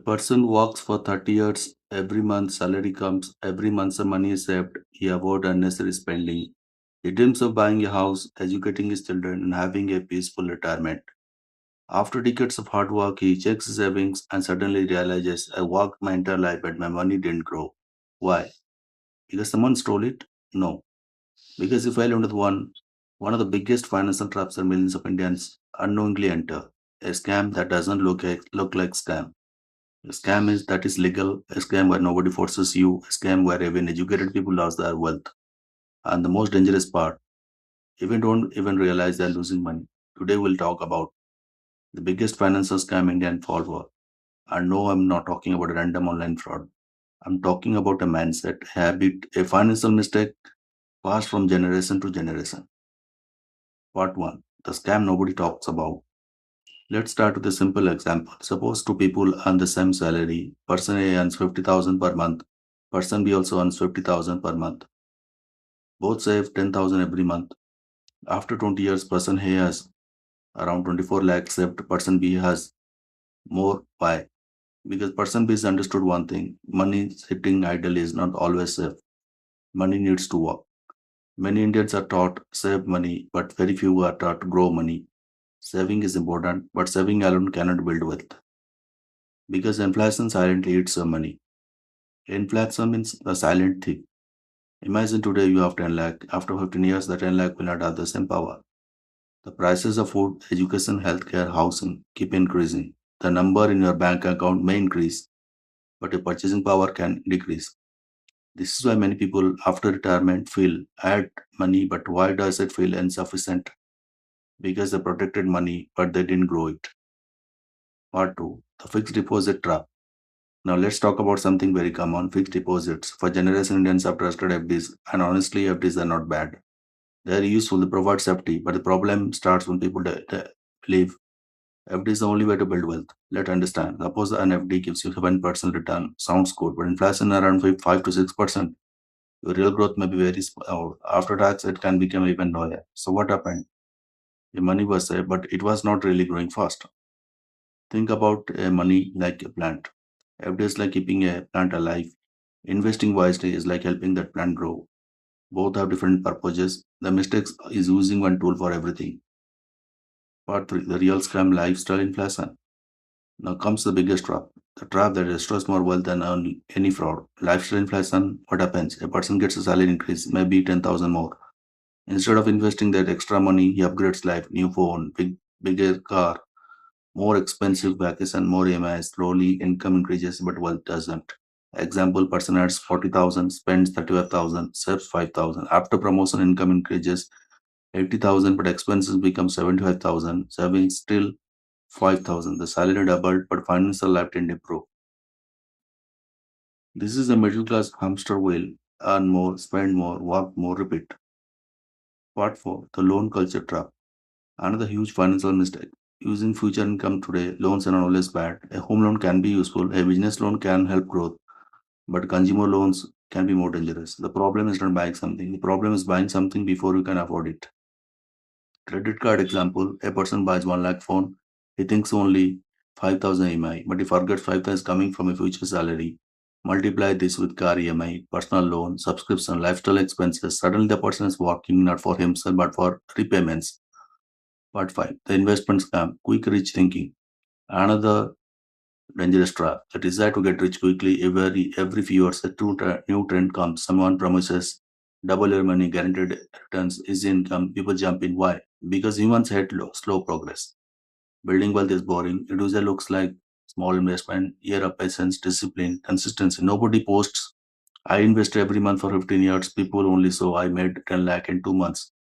person works for 30 years, every month salary comes, every month some money is saved, he avoids unnecessary spending. He dreams of buying a house, educating his children, and having a peaceful retirement. After decades of hard work, he checks his savings and suddenly realizes, I worked my entire life but my money didn't grow. Why? Because someone stole it? No. Because he fell into one of the biggest financial traps that millions of Indians unknowingly enter. A scam that doesn't look like scam. A scam is that is legal, a scam where nobody forces you, a scam where even educated people lose their wealth. And the most dangerous part, even don't even realize they're losing money. Today we'll talk about the biggest financial scam Indian fall for. And no, I'm not talking about a random online fraud. I'm talking about a mindset, a habit, a financial mistake passed from generation to generation. Part 1. The scam nobody talks about. Let's start with a simple example. Suppose two people earn the same salary. Person A earns 50,000 per month. Person B also earns 50,000 per month. Both save 10,000 every month. After 20 years, person A has around 24 lakhs saved. Person B has more. Why? Because person B has understood one thing. Money sitting idle is not always safe. Money needs to work. Many Indians are taught save money, but very few are taught grow money. Saving is important, but saving alone cannot build wealth because inflation silently eats your money. Inflation means the silent thief. Imagine today you have 10 lakh. After 15 years, the 10 lakh will not have the same power. The prices of food, education, healthcare, housing keep increasing. The number in your bank account may increase, but your purchasing power can decrease. This is why many people after retirement feel I had money, but why does it feel insufficient? Because they protected money, but they didn't grow it. Part 2. The fixed deposit trap. Now let's talk about something very common, fixed deposits. For generation Indians have trusted FDs, and honestly FDs are not bad. They are useful, they provide safety, but the problem starts when people believe FD is the only way to build wealth. Let's understand. Suppose an FD gives you 7% return. Sounds good, but inflation around 5 to 6%. Your real growth may be very small. After tax, it can become even lower. So what happened? Your money was saved, but it was not really growing fast. Think about money like a plant. FD is like keeping a plant alive. Investing wisely is like helping that plant grow. Both have different purposes. The mistake is using one tool for everything. Part 3. The real scam lifestyle inflation. Now comes the biggest trap. The trap that destroys more wealth than any fraud. Lifestyle inflation, what happens? A person gets a salary increase, maybe 10,000 more. Instead of investing that extra money, he upgrades life, new phone, bigger car, more expensive vacation, more EMIs. Slowly, income increases, but wealth doesn't. Example, person adds 40,000, spends 35,000, saves 5,000. After promotion, income increases 80,000, but expenses become 75,000. Savings still 5,000. The salary doubled, but financial life didn't improve. This is a middle class hamster wheel. Earn more, spend more, work more, repeat. Part 4. The loan culture trap. Another huge financial mistake. Using future income today, loans are not always bad. A home loan can be useful, a business loan can help growth, but consumer loans can be more dangerous. The problem is not buying something, the problem is buying something before you can afford it. Credit card example, a person buys 1 lakh phone, he thinks only 5,000 EMI, but he forgets 5,000 is coming from a future salary. Multiply this with car EMI, personal loan, subscription, lifestyle expenses. Suddenly the person is working not for himself but for repayments. Part 5. The investment scam, quick rich thinking. Another dangerous trap. The desire to get rich quickly every few years, new trend comes. Someone promises double your money, guaranteed returns, easy income. People jump in. Why? Because humans hate slow progress. Building wealth is boring. It usually looks like small investment, year of patience, discipline, consistency. Nobody posts. I invest every month for 15 years. People only saw I made 10 lakh in 2 months.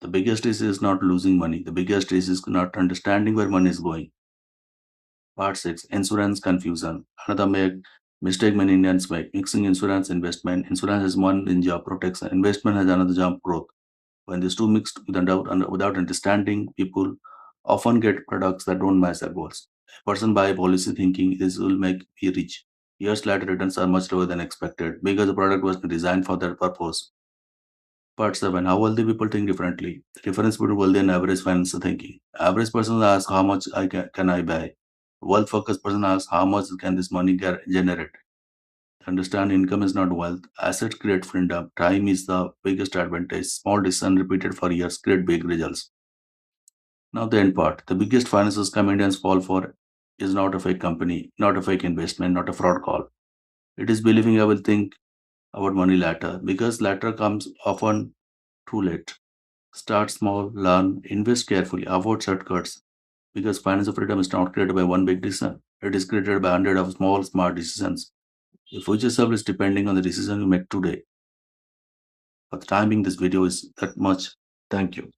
The biggest issue is not losing money. The biggest issue is not understanding where money is going. Part 6. Insurance confusion. Another mistake many Indians make. Mixing insurance investment. Insurance has one in job protection. Investment has another job growth. When these two mixed without understanding, people often get products that don't match their goals. A person buy a policy thinking this will make me rich. Years later, returns are much lower than expected because the product was designed for that purpose. Part 7. How wealthy people think differently. The difference between wealthy and average financial thinking. Average person asks how much can I buy. Wealth focused person asks how much can this money generate? Understand income is not wealth. Assets create freedom. Time is the biggest advantage. Small decisions repeated for years create big results. Now the end part. The biggest finances comedians fall for is not a fake company, not a fake investment, not a fraud call. It is believing I will think about money later because later comes often too late. Start small, learn, invest carefully, avoid shortcuts because financial freedom is not created by one big decision. It is created by hundred of small, smart decisions. Your future self is depending on the decision you make today. For the timing, this video is that much. Thank you.